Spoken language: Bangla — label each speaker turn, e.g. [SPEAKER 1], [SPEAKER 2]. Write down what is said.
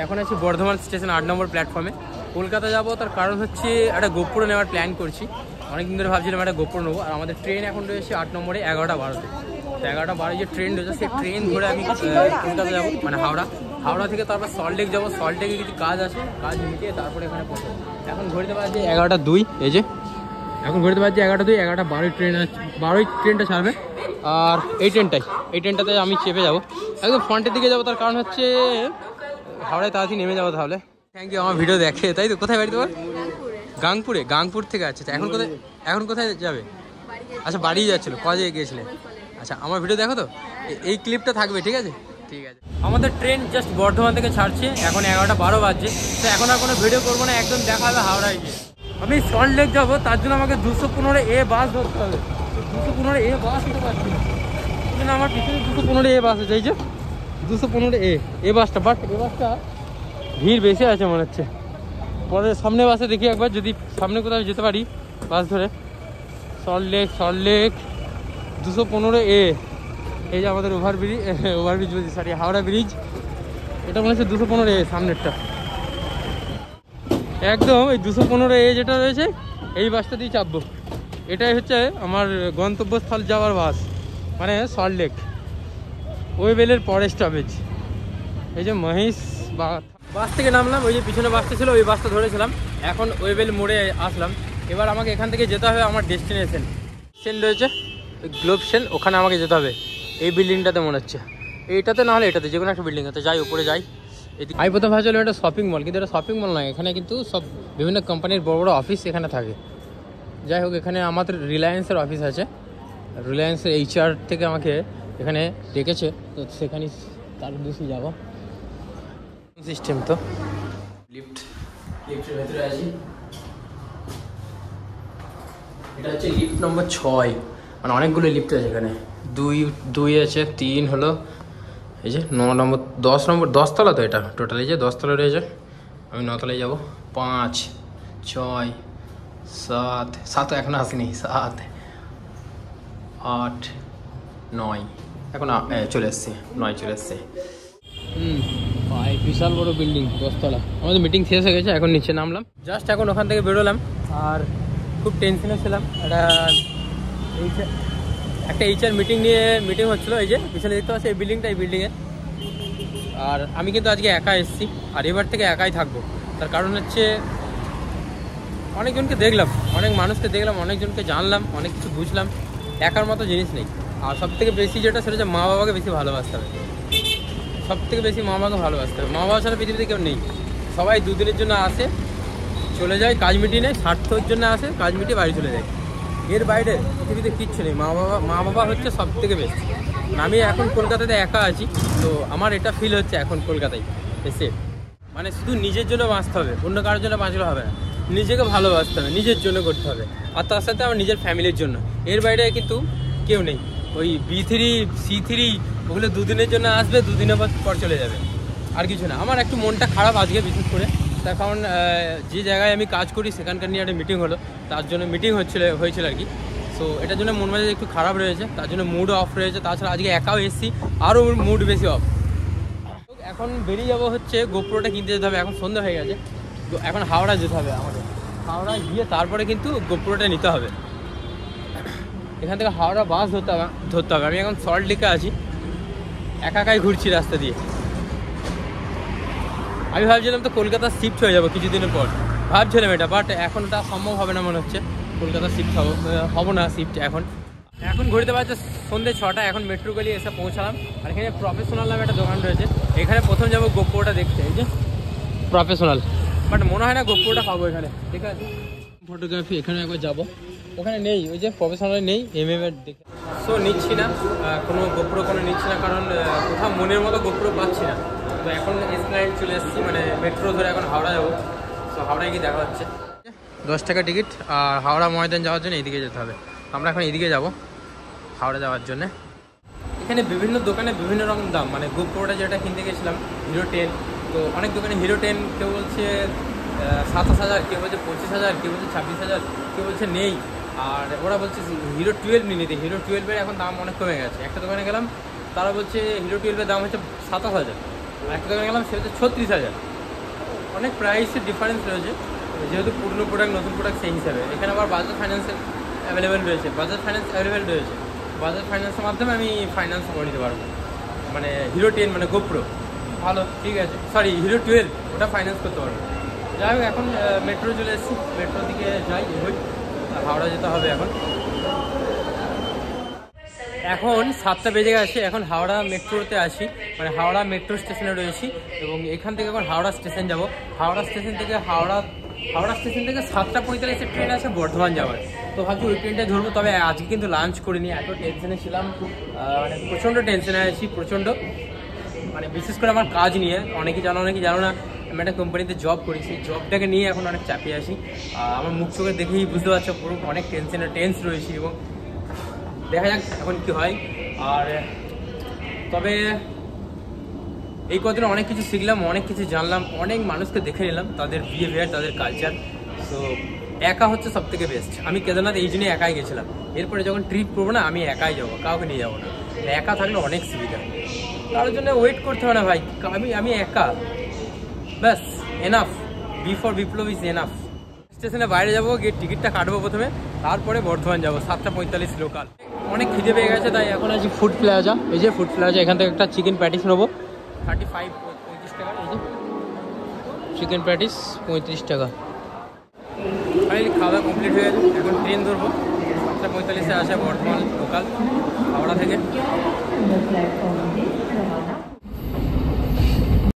[SPEAKER 1] এখন আছি বর্ধমান স্টেশন 8 নম্বর প্ল্যাটফর্মে। কলকাতা যাবো, তার কারণ হচ্ছে একটা গোপ্রো নেওয়ার প্ল্যান করছি। অনেকদিন ধরে ভাবছিলাম একটা গোপ্রো নেবো। আর আমাদের ট্রেন এখন রয়েছে 8 নম্বরে 11টা 12তে। তো 11টা 12 যে ট্রেন রয়েছে, সেই ট্রেন ধরে আমি কলকাতা যাবো, মানে হাওড়া থেকে তারপর সল্টলেক যাবো। সল্টলেকে কিছু কাজ আছে, কাজ মিটিয়ে তারপরে এখানে পৌঁছাবো। এখন ঘুরতে পারছি 11টা 2, এই যে এখন ঘুরতে পারছি 11টা 2, 11টা 12 ট্রেন আছে, 12ই ট্রেনটা ছাড়বে। আর এই ট্রেনটাতে আমি চেপে যাবো, একদম ফ্রন্টের দিকে যাবো। তার কারণ হচ্ছে হাওড়ায় তাড়াতাড়ি নেমে যাবো তাহলে। থ্যাংক ইউ আমার ভিডিও দেখে, তাই তো? কোথায় বাড়ি তোমার? গাংপুর থেকে আছে। এখন কোথায় যাবে? আচ্ছা, বাড়ি যাচ্ছিলো, কজে গিয়েছিলে? আচ্ছা, আমার ভিডিও দেখো তো, এই ক্লিপটা থাকবে, ঠিক আছে? ঠিক আছে। আমাদের ট্রেন জাস্ট বর্ধমান থেকে ছাড়ছে, এখন 11টা 12 বাজছে। তো এখন আর কোনো ভিডিও করবো না, একদম দেখা হবে হাওড়ায় গিয়ে। আমি সল্টলেক যাবো, তার জন্য আমাকে 215A বাস ধরতে হবে। 215A বাস দিতে পারছি না, আমার পিছনে 215A বাস আছে, এই যে 215A বাসটা। বাট এ বাসটা ভিড় বেশি আছে মনে হচ্ছে। পরে সামনে বাসে দেখি একবার, যদি সামনে কোথাও যেতে পারি বাস ধরে। সল্টলেক 215A, এই যে আমাদের ওভারব্রিজ বলছি, সরি, হাওড়া ব্রিজ। এটা মনে হচ্ছে 215A সামনেরটা। একদম এই 215A যেটা রয়েছে, এই বাসটা দিয়ে চাপবো। এটাই হচ্ছে আমার গন্তব্যস্থল যাওয়ার বাস, মানে সল্টলেক। ওয়েবেলের পরে স্টপেজ এই যে মহেশ। বাস থেকে নামলাম, ওই যে পিছনে বাসটা ছিল, ওই বাসটা ধরেছিলাম। এখন ওয়েবেল মোড়ে আসলাম। এবার আমাকে এখান থেকে যেতে হবে আমার ডেস্টিনেশন রয়েছে, ওই গ্লোব সেন, ওখানে আমাকে যেতে হবে। এই বিল্ডিংটাতে মনে হচ্ছে, এইটাতে না হলে এটাতে, যে কোনো একটা বিল্ডিংটাতে যাই, উপরে যাই। আমি প্রথম ভাবছিলাম এটা শপিং মল, কিন্তু এটা শপিং মল নয়। এখানে কিন্তু সব বিভিন্ন কোম্পানির বড় বড় অফিস এখানে থাকে। যাই হোক, এখানে আমাদের রিলায়েন্সের অফিস আছে। রিলায়েন্সের HR থেকে আমাকে এখানে ডেকেছে, তো সেখানে তার উদ্দেশ্যে যাবো। সিস্টেম তো লিফটের ভেতরে আছি। এটা হচ্ছে লিফট নম্বর 6, মানে অনেকগুলো লিফট আছে এখানে। 2 আছে, 3 হলো, এই যে 9 নম্বর, 10 নম্বর, 10 তলা তো এটা টোটাল। এই যে 10 তলা রয়েছে, আমি 9 তলায় যাবো। 5, 6, 7 এখনো আসেনি, 7, 8, 9 এখন চলে এসছে, 9 চলে এসছে। বিশাল বড় বিল্ডিং, 10 তলা। আমাদের মিটিং শেষ হয়ে গেছে, এখন নিচে নামলাম। জাস্ট এখন ওখান থেকে বেরোলাম, আর খুব টেনশনে ছিলাম। একটা HR মিটিং হচ্ছিলো। এই যে পিছনে দেখতে পাচ্ছি এই বিল্ডিংটা, এই বিল্ডিংয়ে। আর আমি কিন্তু আজকে একা এসেছি, আর এবার থেকে একাই থাকবো। তার কারণ হচ্ছে অনেকজনকে দেখলাম, অনেক মানুষকে দেখলাম, অনেকজনকে জানলাম, অনেক কিছু বুঝলাম। একার মতো জিনিস নেই। আর সবথেকে বেশি যেটা, সেটা হচ্ছে মা বাবাকে বেশি ভালোবাসতে হবে। সবথেকে বেশি মা বাবাকে ভালোবাসতে হবে। মা বাবা ছাড়া পৃথিবীতে কেউ নেই। সবাই দুদিনের জন্য আসে, চলে যায়, কাজ মিটিয়ে নেয়, স্বার্থের জন্য আসে, কাজ মিটিয়ে বাড়ি চলে যায়। এর বাইরে পৃথিবীতে কিচ্ছু নেই। মা বাবা হচ্ছে সব থেকে বেশি। আমি এখন কলকাতাতে একা আছি, তো আমার এটা ফিল হচ্ছে এখন কলকাতায় এসে, মানে শুধু নিজের জন্য বাঁচতে হবে, অন্য কারোর জন্য বাঁচলে হবে না। নিজেকে ভালোবাসতে হবে, নিজের জন্য করতে হবে, আর তার সাথে আমার নিজের ফ্যামিলির জন্য। এর বাইরে কিন্তু কেউ নেই। ওই B3 C3 ওগুলো দুদিনের জন্য আসবে, দুদিনের পর চলে যাবে, আর কিছু না। আমার একটু মনটা খারাপ আজকে, বিশেষ করে তার কারণ যে জায়গায় আমি কাজ করি সেখানকার নিয়ে একটা মিটিং হলো, তার জন্য মিটিং হয়েছিল আর কি। সো এটার জন্য মন মেজাজ একটু খারাপ রয়েছে, তার জন্য মুড অফ রয়েছে। তাছাড়া আজকে একাও এসেছি, আরও মুড বেশি অফ। এখন বেরিয়ে যাবো হচ্ছে, গোপ্রোটা কিনতে যেতে হবে। এখন সন্ধ্যা হয়ে গেছে, এখন হাওড়া যেতে হবে আমাকে। হাওড়া গিয়ে তারপরে কিন্তু গোপ্রোটা নিতে হবে। এখান থেকে হাওড়া বাস ধরতে হবে। আমি এখন সল্টলেকে আছি, একাই ঘুরছি রাস্তা দিয়ে। আমি ভাবছিলাম তো কলকাতা শিফট হয়ে যাবো কিছুদিনের পর, ভাবছিলাম এটা। বাট এখন এটা সম্ভব হবে না মনে হচ্ছে, কলকাতা শিফট হবো না শিফট। এখন ঘুরতে পারছে সন্ধ্যে 6টা। এখন মেট্রো গলি এসে পৌঁছালাম। আর এখানে প্রফেশনাল নামে একটা দোকান রয়েছে, এখানে প্রথম যাবো গোপ্রোটা দেখতে। এই যে প্রফেশনাল, বাট মনে হয় না গোপ্রোটা পাবো এখানে। ঠিক আছে, ফটোগ্রাফি এখানে একবার যাবো, ওখানে নেই, ওই যে প্রফেশনাল নেই, MM-এর দেখে। সো নিচ্ছি না কোনো গোপ্রো, নিচ্ছি না, কারণ কোথাও মনের মতো গোপ্রো পাচ্ছি না। তো এখন এসপ্ল্যানেড চলে এসেছি, মানে মেট্রো ধরে এখন হাওড়া যাবো। তো হাওড়ায় গিয়ে দেখা হচ্ছে। 10 টাকা টিকিট, আর হাওড়া ময়দান যাওয়ার জন্য এইদিকে যেতে হবে। আমরা এখন এইদিকে যাবো হাওড়া যাওয়ার জন্য। এখানে বিভিন্ন দোকানে বিভিন্ন রকম দাম, মানে গোপ্রোটা যেটা কিনতে গেছিলাম Hero 10, তো অনেক দোকানে Hero 10 কেউ বলছে 27,000, কেউ বলছে 25,000, কেউ বলছে 26,000, কেউ বলছে নেই। আর ওরা বলছে Hero 12 নিয়ে নিতে। Hero 12-এর এখন দাম অনেক কমে গেছে। একটা দোকানে গেলাম, তারা বলছে Hero 12-এর দাম হচ্ছে 27,000। একটা দোকানে গেলাম সে হচ্ছে 36,000। অনেক প্রাইসের ডিফারেন্স রয়েছে, যেহেতু পুরনো প্রোডাক্ট নতুন প্রোডাক্ট সেই হিসাবে। এখানে আবার বাজাজ ফাইন্যান্সের অ্যাভেলেবেল রয়েছে, বাজাজ ফাইন্যান্স অ্যাভেলেবেল রয়েছে। বাজাজ ফাইন্যান্সের মাধ্যমে আমি ফাইন্যান্স করে নিতে পারবো, মানে হিরো 10 মানে গোপ্রো ভালো, ঠিক আছে, সরি হিরো 12 ওটা ফাইন্যান্স করতে পারবো। যাই হোক, এখন মেট্রো চলে এসেছি, মেট্রোর দিকে যাই, এগোই। হাওড়া যেতে হবে এখন 7টা বেজে গেছে। এখন হাওড়া মেট্রোতে আছি, মানে হাওড়া মেট্রো স্টেশনে রয়েছি এবং এখান থেকে এখন হাওড়া স্টেশন যাব। হাওড়া স্টেশন থেকে 7টা 45 ট্রেন আছে বর্ধমান যাওয়ার। তো ভাবছি ওই ট্রেনটাই ধরবো। তবে আজকে কিন্তু লাঞ্চ করিনি, এত টেনশনে ছিলাম, মানে প্রচণ্ড টেনশনে আছি, প্রচণ্ড, মানে বিশেষ করে আমার কাজ নিয়ে। অনেকে জানো না, আমি একটা কোম্পানিতে জব করি, সেই জবটাকে নিয়ে এখন অনেক চাপিয়ে আছি। আমার মুখ চোখে দেখেই বুঝতে পারছো পুরো অনেক টেন্স রয়েছি এবং দেখা যাক এখন কি হয়। আর তবে এই কদিনে অনেক কিছু শিখলাম, অনেক কিছু জানলাম, অনেক মানুষকে দেখে নিলাম, তাদের বিহেভিয়ার, তাদের কালচার। তো একা হচ্ছে সব থেকে বেস্ট। আমি কেদারনাথ এই জন্যই একাই গেছিলাম। এরপরে যখন ট্রিপ করবো না, আমি একাই যাবো, কাউকে নিয়ে যাবো না। একা থাকলে অনেক সুবিধা, তার জন্য ওয়েট করতে হবে না ভাই। আমি একা, ব্যাস enough. Before Biplab is enough. স্টেশনে বাইরে যাবো, গিয়ে টিকিটটা কাটবো প্রথমে, তারপরে বর্ধমান যাবো 7টা 45 লোকাল। অনেক খিদে পেয়ে গেছে, তাই এখন আছি ফুড প্লাজা। এই যে ফুড প্লাজা, এখান থেকে একটা চিকেন প্যাটিস নেবো, 35 টাকা। এই যে চিকেন প্যাটিস 35 টাকা। ফাইনালি খাওয়া কমপ্লিট হয়ে গেছে, এখন ট্রেন ধরবো। 7টা 45 আসে বর্ধমান লোকাল, হাওড়া থেকে।